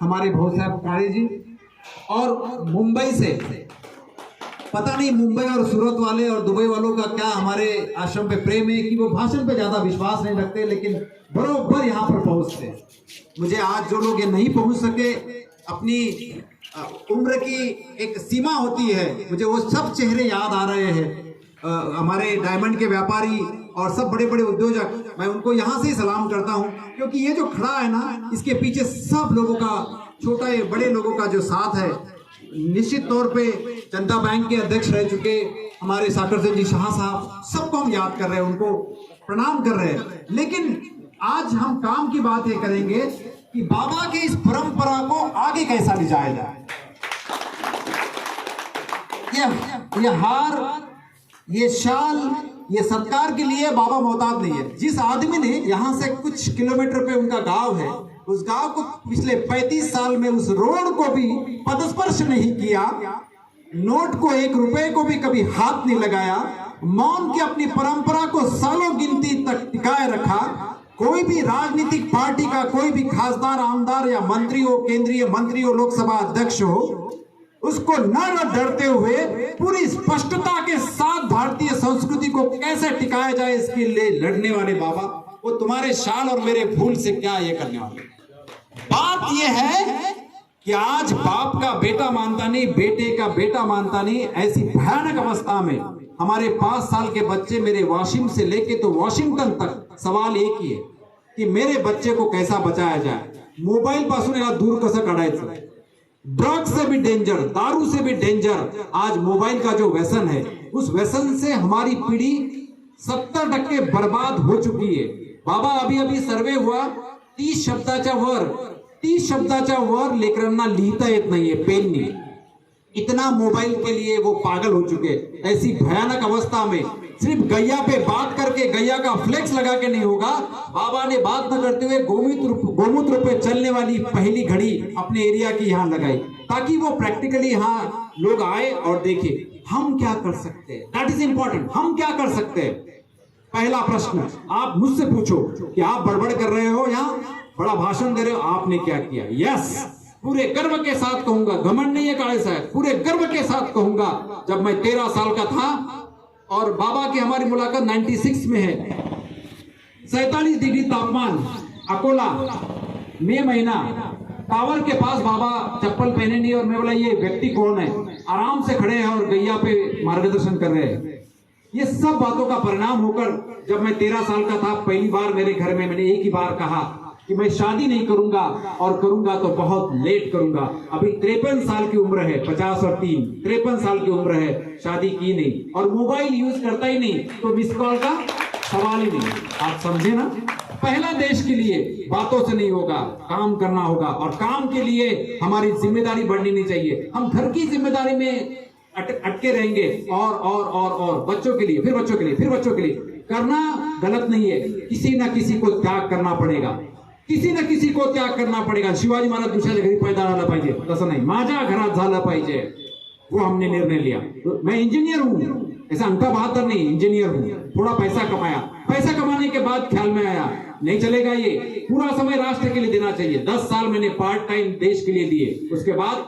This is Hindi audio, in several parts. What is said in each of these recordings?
हमारे भाऊ साहब काळे जी, और मुंबई से पता नहीं मुंबई और सूरत वाले और दुबई वालों का क्या हमारे आश्रम पे प्रेम है कि वो भाषण पे ज्यादा विश्वास नहीं रखते, लेकिन बरोबर यहाँ पर पहुंचते। मुझे आज जो लोग ये नहीं पहुंच सके, अपनी उम्र की एक सीमा होती है, मुझे वो सब चेहरे याद आ रहे हैं। हमारे डायमंड के व्यापारी और सब बड़े बड़े उद्योजक, मैं उनको यहाँ से ही सलाम करता हूँ, क्योंकि ये जो खड़ा है ना, इसके पीछे सब लोगों का, छोटे बड़े लोगों का जो साथ है। निश्चित तौर पे जनता बैंक के अध्यक्ष रह चुके हमारे साकर सिंह जी शाह साहब, सबको हम याद कर रहे हैं, उनको प्रणाम कर रहे हैं। लेकिन आज हम काम की बात ये करेंगे कि बाबा के इस परंपरा को आगे कैसा ले जाया जाए। ये हार, ये शाल, ये सत्कार के लिए बाबा मोहताज नहीं है। जिस आदमी ने यहाँ से कुछ किलोमीटर पे उनका गांव है, उस गांव को पिछले 35 साल में उस रोड को भी पदस्पर्श नहीं किया, नोट को 1 रुपए को भी कभी हाथ नहीं लगाया, मौन की अपनी परंपरा को सालों गिनती तक टिकाए रखा। कोई भी राजनीतिक पार्टी का कोई भी खासदार, आमदार या मंत्री हो, केंद्रीय मंत्री हो, लोकसभा अध्यक्ष हो, उसको न डरते हुए पूरी स्पष्टता के साथ भारतीय संस्कृति को कैसे टिकाया जाए, इसके लिए लड़ने वाले बाबा, वो तुम्हारे शाल और मेरे फूल से क्या ये करने वाले। बात ये है कि आज बाप का बेटा मानता नहीं, बेटे का बेटा मानता नहीं, ऐसी भयानक अवस्था में हमारे 5 साल के बच्चे, मेरे वाशिम से लेके तो वॉशिंगटन तक सवाल एक ही है कि मेरे बच्चे को कैसा बचाया जाए। मोबाइल पासून याला दूर कसं काढायचं, ड्रग से भी डेंजर, दारू से भी डेंजर आज मोबाइल का जो व्यसन है, उस व्यसन से हमारी पीढ़ी 70% बर्बाद हो चुकी है। बाबा अभी सर्वे हुआ, 30 शब्दाच्या वर लेकरांना लिहिता येत नाहीये पेननी, इतना मोबाइल के लिए वो पागल हो चुके। ऐसी भयानक अवस्था में सिर्फ गैया पे बात करके, गैया का फ्लेक्स लगा के नहीं होगा। बाबा ने बात न करते हुए गोमूत्र पे चलने वाली पहली घड़ी अपने एरिया की यहाँ लगाई, ताकि वो प्रैक्टिकली यहाँ लोग आए और देखे हम क्या कर सकते हैं। दैट इज इंपॉर्टेंट, हम क्या कर सकते हैं। पहला प्रश्न आप मुझसे पूछो कि आप बड़बड़ कर रहे हो, यहाँ बड़ा भाषण दे रहे हो, आपने क्या किया। यस, पूरे गर्व के साथ कहूंगा, घमंड नहीं है काळे साहब, पूरे गर्व के साथ कहूंगा, जब मैं 13 साल का था और बाबा की हमारी मुलाकात 96 में है, 47 डिग्री तापमान, अकोला, मई महीना, टावर के पास बाबा चप्पल पहने नहीं, और मैं बोला ये व्यक्ति कौन है, आराम से खड़े हैं और गैया पे मार्गदर्शन कर रहे हैं। ये सब बातों का परिणाम होकर जब मैं 13 साल का था, पहली बार मेरे घर में मैंने एक ही बार कहा कि मैं शादी नहीं करूंगा, और करूंगा तो बहुत लेट करूंगा। अभी 53 साल की उम्र है, 50 और 3, 53 साल की उम्र है, शादी की नहीं, और मोबाइल यूज करता ही नहीं, तो मिस कॉल का सवाल ही नहीं। आप समझे ना, पहला देश के लिए बातों से नहीं होगा, काम करना होगा, और काम के लिए हमारी जिम्मेदारी बढ़नी नहीं चाहिए। हम घर की जिम्मेदारी में अटके रहेंगे, और बच्चों के लिए, फिर बच्चों के लिए, फिर बच्चों के लिए करना गलत नहीं है। किसी ना किसी को त्याग करना पड़ेगा, किसी ना किसी को त्याग करना पड़ेगा। शिवाजी महाराज दुसऱ्या घरी पैदा झाला पाहिजे तसं नाही, माझ्या घरात झालं पाहिजे, वो हमने निर्णय लिया। तो मैं इंजीनियर हूँ, ऐसा अंका बहादुर नहीं, इंजीनियर हूँ। थोड़ा पैसा कमाया, पैसा कमाने के बाद ख्याल में आया नहीं चलेगा, ये पूरा समय राष्ट्र के लिए देना चाहिए। 10 साल मैंने पार्ट टाइम देश के लिए दिए। उसके बाद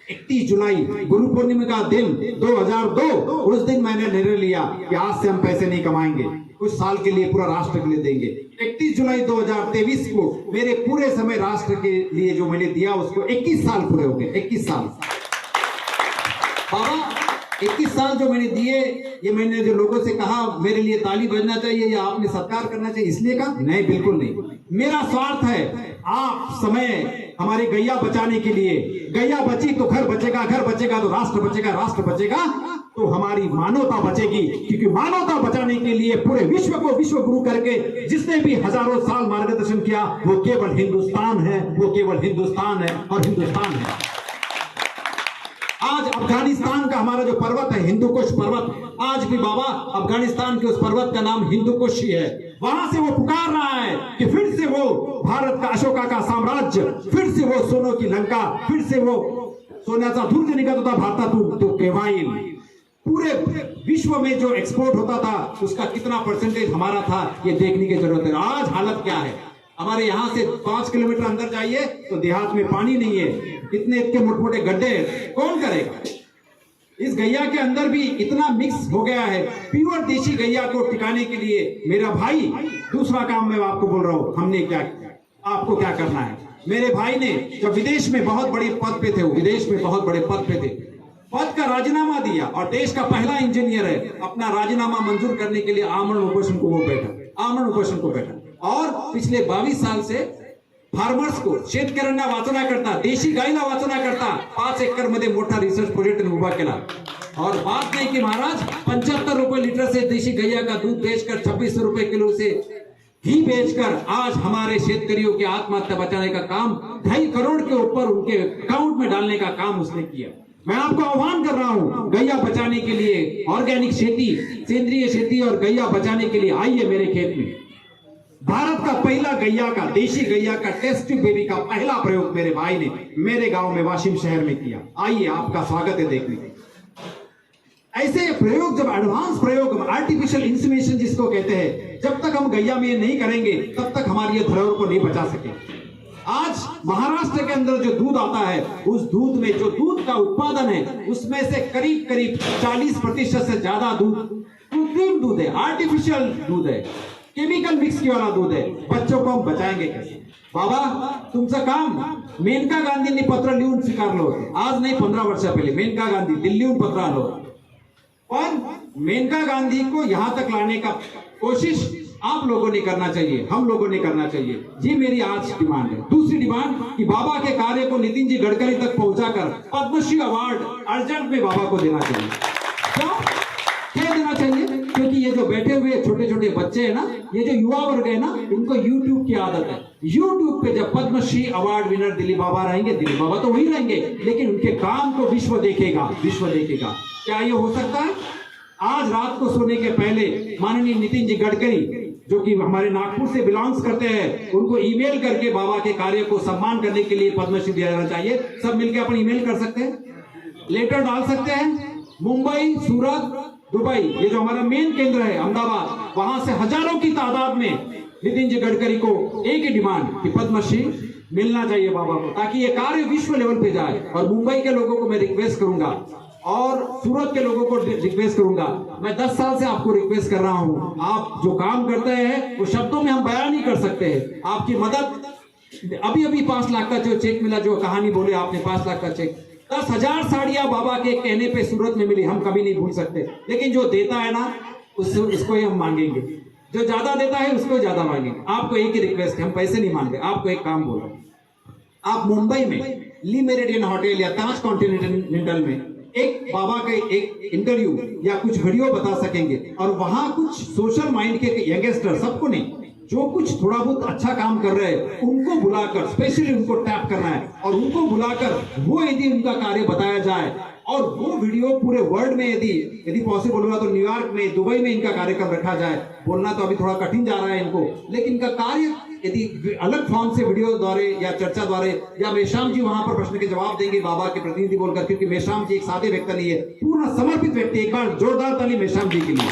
31 जुलाई गुरु पूर्णिमा का दिन 2002, उस दिन मैंने निर्णय लिया कि आज से हम पैसे नहीं कमाएंगे, कुछ साल के लिए पूरा राष्ट्र के लिए देंगे। 31 जुलाई 2023 को मेरे पूरे समय राष्ट्र के लिए जो मैंने दिया, उसको 21 साल पूरे हो गए। 21 साल बाबा, 21 साल जो मैंने दिए, ये मैंने जो लोगों से कहा मेरे लिए ताली बजना चाहिए या आपने सत्कार करना चाहिए, इसलिए कहा नहीं, बिल्कुल नहीं। मेरा स्वार्थ है आप समय हमारी गैया बचाने के लिए, गैया बची तो घर बचेगा, घर बचेगा तो राष्ट्र बचेगा, राष्ट्र बचेगा तो हमारी मानवता बचेगी। क्योंकि मानवता बचाने के लिए पूरे विश्व को विश्व गुरु करके जिसने भी हजारों साल मार्गदर्शन किया, वो केवल हिंदुस्तान है, वो केवल हिंदुस्तान है और हिंदुस्तान है। आज अफगानिस्तान का हमारा जो पर्वत है, हिंदुकुश पर्वत, आज भी बाबा अफगानिस्तान के उस पर्वत का नाम हिंदुकुश ही है। वहां से वो पुकार रहा है कि फिर से वो भारत का अशोका का साम्राज्य, फिर से वो सोनों की लंका, फिर से वो सोन्याचा धूर जो निकलता था भारतातून तो केवाईल। पूरे विश्व में जो एक्सपोर्ट होता था उसका कितना परसेंटेज हमारा था, ये देखने की जरूरत है। आज हालत क्या है, हमारे यहाँ से 5 किलोमीटर अंदर जाइए तो देहात में पानी नहीं है, इतने मोटे गड्ढे हैं, कौन करेगा? इस गैया के अंदर भी इतना मिक्स हो गया है। प्योर देशी गैया को टिकाने के लिए मेरा भाई, दूसरा काम मैं आपको बोल रहा हूं, हमने क्या किया, आपको क्या करना है। मेरे भाई ने जब विदेश में बहुत बड़े पद पे थे, वो विदेश में बहुत बड़े पद पे थे, पद का राजीनामा दिया और देश का पहला इंजीनियर है, अपना राजीनामा मंजूर करने के लिए आमरण उपोषण को बैठा और पिछले 22 साल से फार्मर्स को, शेतकऱ्यांना वाचना करता, देशी गायला वाचना करता 5 एकर मध्ये मोठा रिसर्च प्रोजेक्ट उभा केला। और बात नहीं कि महाराज 75 रुपए लीटर से देशी गैया का दूध बेचकर 2600 रुपए किलो से ही बेचकर आज हमारे शेतकरियों की आत्महत्या बचाने का काम 2.5 करोड़ के ऊपर उनके अकाउंट में डालने का काम उसने किया। मैं आपको आह्वान कर रहा हूं, गैया बचाने के लिए, ऑर्गेनिक खेती, सेंद्रीय खेती और गैया बचाने के लिए आइए मेरे खेत में। भारत का पहला गैया का, देशी गैया का टेस्ट ट्यूब बेबी का पहला प्रयोग मेरे भाई ने मेरे गांव में वाशिम शहर में किया। आइए, आपका स्वागत है देखने। ऐसे प्रयोग, जब एडवांस प्रयोग, आर्टिफिशियल इंसेमिनेशन जिसको कहते हैं, जब तक हम गैया में नहीं करेंगे तब तक हमारी ये धरोहर को नहीं बचा सके। आज महाराष्ट्र के अंदर जो दूध आता है, उस दूध में जो दूध का उत्पादन है उसमें से करीब 40% से ज्यादा दूध कृत्रिम दूध है, आर्टिफिशियल दूध है, केमिकल मिक्स किया वाला दूध है। बच्चों को हम बचाएंगे कैसे? बाबा, तुमचं काम, मेनका गांधींनी पत्र लिहून स्वीकारलं होतं, आज नाही 15 वर्षा पहिले मेनका गांधी दिल्लीहून पत्र आलं होतं, पण मेनका गांधी को यहां तक लाने का कोशिश आप लोगों ने करना चाहिए, हम लोगों ने करना चाहिए। ये मेरी आज डिमांड है। दूसरी डिमांड कि बाबा के कार्य को नितिन जी गडकरी तक पहुंचाकर पद्मश्री अवार्ड अर्जेंट में बाबा को देना चाहिए। क्यों देना चाहिए? क्योंकि ये जो बैठे हुए छोटे छोटे बच्चे हैं ना, ये जो युवा वर्ग है ना, उनको यूट्यूब की आदत है। यूट्यूब पे जब पद्मश्री अवार्ड विनर दिलीप बाबा रहेंगे, दिलीप बाबा तो वही रहेंगे, लेकिन उनके काम को विश्व देखेगा, विश्व देखेगा। क्या ये हो सकता है? आज रात को सोने के पहले माननीय नितिन जी गडकरी, जो कि हमारे नागपुर से बिलोंग्स करते हैं, उनको ईमेल करके बाबा के कार्य को सम्मान करने के लिए पद्मश्री दिया जाना चाहिए। सब मिलकर अपन ईमेल कर सकते हैं, लेटर डाल सकते हैं। मुंबई, सूरत, दुबई, ये जो हमारा मेन केंद्र है अहमदाबाद, वहां से हजारों की तादाद में नितिन जी गडकरी को एक ही डिमांड कि पद्मश्री मिलना चाहिए बाबा को, ताकि ये कार्य विश्व लेवल पे जाए। और मुंबई के लोगों को मैं रिक्वेस्ट करूंगा और सूरत के लोगों को रिक्वेस्ट करूंगा, मैं 10 साल से आपको रिक्वेस्ट कर रहा हूं, आप जो काम करते हैं वो शब्दों में हम बयान नहीं कर सकते हैं। आपकी मदद, अभी 5 लाख का जो चेक मिला, जो कहानी बोले आपने, 5 लाख का चेक, 10,000 साड़ियां बाबा के कहने पे सूरत में मिली, हम कभी नहीं भूल सकते। लेकिन जो देता है ना, उसको ही हम मांगेंगे, जो ज्यादा देता है उसको ज्यादा मांगेंगे। आपको एक ही रिक्वेस्ट है, हम पैसे नहीं मांगते, आपको एक काम बोलो, आप मुंबई में ली मेरिडियन होटल या ताज कॉन्टिनेंटल में एक बाबा का एक इंटरव्यू या कुछ वीडियो बता सकेंगे, और वहां कुछ सोशल माइंड के यंगस्टर, सबको नहीं, जो कुछ थोड़ा बहुत अच्छा काम कर रहे हैं उनको बुलाकर, स्पेशली उनको टैप करना है और उनको बुलाकर वो यदि उनका कार्य बताया जाए, और वो वीडियो पूरे वर्ल्ड में यदि पॉसिबल हुआ तो न्यूयॉर्क में, दुबई में इनका कार्यक्रम रखा जाए। बोलना तो अभी थोड़ा कठिन जा रहा है इनको, लेकिन इनका कार्य यदि अलग फॉर्म से वीडियो द्वारे या चर्चा द्वारे, या मेश्राम जी वहां पर प्रश्न के जवाब देंगे बाबा के प्रतिनिधि बोलकर, क्योंकि मेश्राम जी एक सादे व्यक्ति नहीं है, पूर्ण समर्पित व्यक्ति। एक बार जोरदार ताली मेश्राम जी के लिए।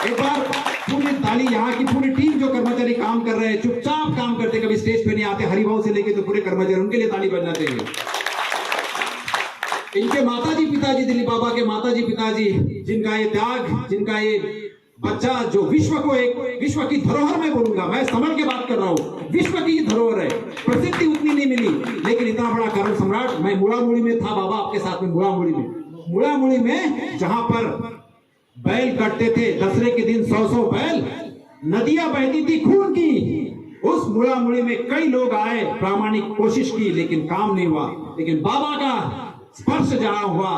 एक बार पूरी ताली यहाँ की पूरी टीम, जो कर्मचारी काम कर रहे हैं, चुपचाप काम करते, कभी स्टेज पे नहीं आते, हरिभाव से लेके तो पूरे कर्मचारी, उनके लिए ताली बजना चाहिए। इनके माताजी पिताजी, दिलीप बाबा के माताजी पिताजी, जिनका ये त्याग, जिनका ये बच्चा जो विश्व को, एक विश्व की धरोहर में बोलूंगा, मैं समझ के बात कर रहा हूँ, विश्व की धरोहर है। प्रसिद्धि उतनी नहीं मिली, लेकिन इतना बड़ा कर्ण सम्राट। मैं मुड़ामुड़ी में था बाबा आपके साथ में, मुड़ामुड़ी में जहां पर बैल कटते थे, दसरे के दिन 100 बैल, नदियां बहती थी खून की, उस मुड़ामुड़ी में कई लोग आए, प्रामाणिक कोशिश की, लेकिन काम नहीं हुआ। लेकिन बाबा का स्पर्श जहां हुआ,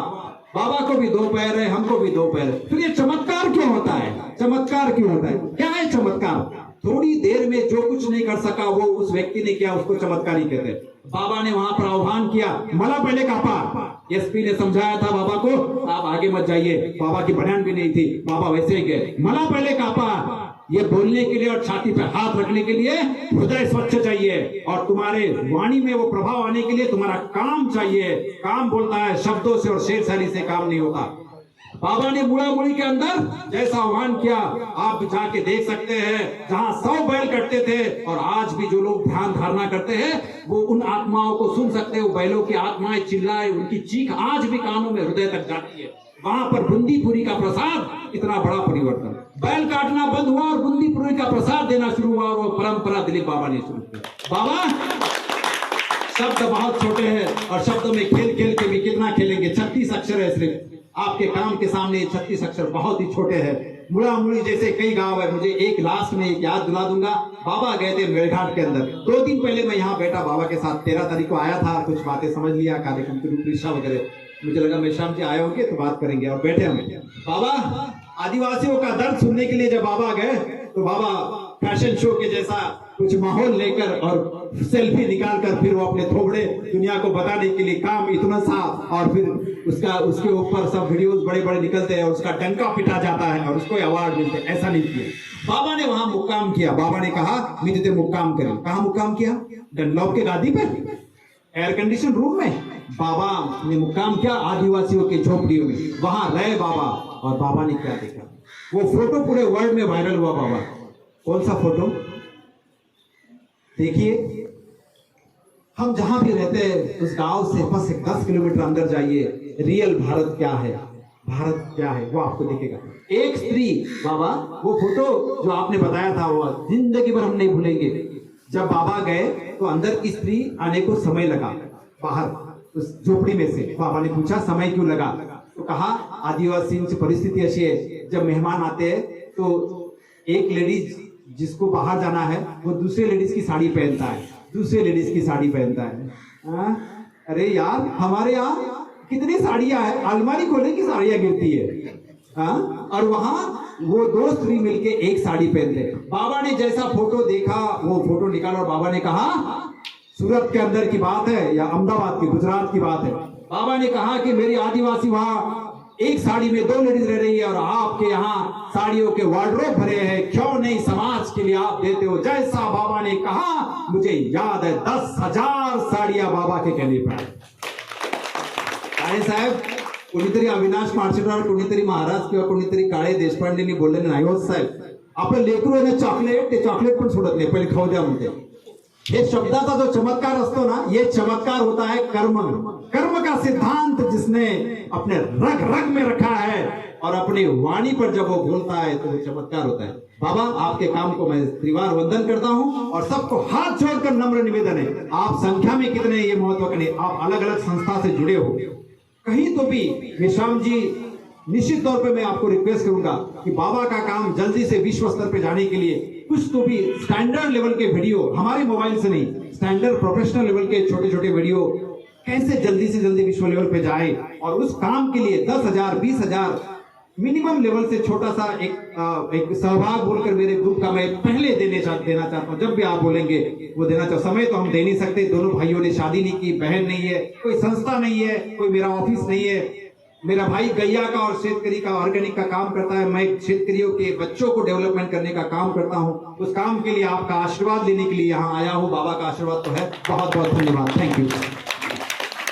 बाबा को भी 2 पैर है, हमको भी 2 पैर है। तो ये चमत्कार क्यों होता है? चमत्कार क्यों होता है? क्या है चमत्कार? थोड़ी देर में जो कुछ नहीं कर सका वो उस व्यक्ति ने किया, उसको चमत्कार ही कहते हैं। बाबा ने वहां पर आह्वान किया, मला पहले कापा। एसपी ने समझाया था बाबा को, आप आगे मत जाइए, बाबा की बयान भी नहीं थी, बाबा वैसे ही गए। मला पहले कापा, ये बोलने के लिए और छाती पे हाथ रखने के लिए हृदय स्वच्छ चाहिए, और तुम्हारे वाणी में वो प्रभाव आने के लिए तुम्हारा काम चाहिए। काम बोलता है शब्दों से और शेर शायरी से काम नहीं होता। बाबा ने मुड़ा मुड़ी के अंदर जैसा आह्वान किया, आप जाके देख सकते हैं, जहां 100 बैल कटते थे और आज भी जो लोग ध्यान धारणा करते हैं वो उन आत्माओं को सुन सकते हैं। वो बैलों की आत्माएं चिल्लाए, उनकी चीख आज भी कानों में हृदय तक जाती है। वहां पर बूंदीपुरी का प्रसाद, इतना बड़ा परिवर्तन, बैल काटना बंद हुआ और बूंदीपुरी का प्रसाद देना शुरू हुआ और वो परंपरा दिलीप बाबा ने शुरू की। बाबा शब्द बहुत छोटे हैं और शब्दों में खेल खेल के भी कितना खेलेंगे। 36 अक्षर है सिर्फ, आपके काम के सामने 36 अक्षर बहुत ही छोटे हैं। मुड़ा मुड़ी जैसे कई गांव है। मुझे एक लास्ट में एक याद दिला दूंगा, बाबा गए थे मेड़घाट के अंदर। 2 दिन पहले मैं यहाँ बैठा बाबा के साथ, 13 तारीख को आया था, कुछ बातें समझ लिया, कार्यक्रम की रूपरेखा वगैरह। मुझे लगा मैं शाम जी आए होंगे तो बात करेंगे, और बैठे हम। बाबा आदिवासियों का दर्द सुनने के लिए जब बाबा गए तो बाबा फैशन शो के जैसा कुछ माहौल लेकर और सेल्फी निकालकर फिर वो अपने थोबड़े दुनिया को बताने के लिए काम इतना सा, और फिर उसके ऊपर सब वीडियोस बड़े बड़े निकलते हैं और उसका डंका पिटा जाता है और उसको अवार्ड मिलते हैं। ऐसा नहीं किया बाबा ने, वहां मुक्काम किया। बाबा ने कहा मैं तुझे मुक्काम करें। कहा मुक्काम किया? डनलॉप के गादी पे, एयर कंडीशन रूम में बाबा ने मुक्काम किया, आदिवासियों के झोपड़ियों में। वहां रहे बाबा, और बाबा ने क्या देखा, वो फोटो पूरे वर्ल्ड में वायरल हुआ। बाबा कौन सा फोटो? देखिए, हम जहां भी रहते हैं उस गांव से बस 10 किलोमीटर अंदर जाइए, रियल भारत क्या है, भारत क्या है वो आपको दिखेगा। एक स्त्री, बाबा वो फोटो जो आपने बताया था वो जिंदगी भर हम नहीं भूलेंगे। जब बाबा गए तो अंदर की स्त्री आने को समय लगा, बाहर उस झोपड़ी में से। बाबा ने पूछा समय क्यों लगा? तो कहा आदिवासी परिस्थिति ऐसी है, जब मेहमान आते हैं तो एक लेडीज जिसको बाहर जाना है वो दूसरे लेडीज की साड़ी पहनता है, दूसरे लेडीज की साड़ी पहनता है। अरे यार, हमारे यहाँ कितनी साड़ियां हैं, अलमारी खोले की साड़ियां गिरती है। और वहां वो 2 स्त्री मिलके एक साड़ी पहनते। बाबा ने जैसा फोटो देखा वो फोटो निकाला और बाबा ने कहा सूरत के अंदर की बात है या अहमदाबाद की, गुजरात की बात है। बाबा ने कहा कि मेरी आदिवासी वहां एक साड़ी में 2 लेडीज रह रही है और आपके यहाँ साड़ियों के वार्डरोब भरे हैं, क्यों नहीं समाज के लिए आप देते हो? जैसा बाबा ने कहा मुझे याद है 10,000 साड़ियां बाबा के कहने पर। साहेब कोणीतरी अविनाश मार्शेलराव, कोणीतरी महाराज किंवा कोणीतरी काळे देशपांडेंनी बोललेलं नाही हो साहेब, आपलं लेकरू आहे ना चॉकलेट, ते चॉकलेट पण सोडत नाही, पहिले खाऊ द्या म्हणते। ये शब्दाचा जो चमत्कार असतो ना, ये चमत्कार होता है कर्म, कर्म का सिद्धांत जिसने अपने रग रग में रखा है और अपनी वाणी पर जब वो बोलता है तो वो चमत्कार होता है। बाबा आपके काम को मैं त्रिवार वंदन करता हूं और सबको हाथ जोड़कर नम्र निवेदन है, आप संख्या में कितने ये महत्व का नहीं, आप अलग अलग संस्था से जुड़े हो, कहीं तो भी विश्राम जी निश्चित तौर पे मैं आपको रिक्वेस्ट करूंगा कि बाबा का काम जल्दी से विश्व स्तर पे जाने के लिए कुछ तो भी स्टैंडर्ड लेवल के वीडियो, हमारे मोबाइल से नहीं, स्टैंडर्ड प्रोफेशनल लेवल के छोटे छोटे वीडियो कैसे जल्दी से जल्दी विश्व लेवल पे जाए। और उस काम के लिए 10,000 20,000 मिनिमम लेवल से छोटा सा एक सहभाग बोलकर मेरे ग्रुप का मैं पहले देना चाहता हूँ। जब भी आप बोलेंगे वो देना चाहूँ। समय तो हम दे नहीं सकते, दोनों भाइयों ने शादी नहीं की, बहन नहीं है, कोई संस्था नहीं है, कोई मेरा ऑफिस नहीं है। मेरा भाई गैया का और शेतकरी का ऑर्गेनिक का काम करता है, मैं शेतकरियों के बच्चों को डेवलपमेंट करने का काम करता हूँ। उस काम के लिए आपका आशीर्वाद लेने के लिए यहाँ आया हूँ। बाबा का आशीर्वाद तो है। बहुत बहुत धन्यवाद। Thank you.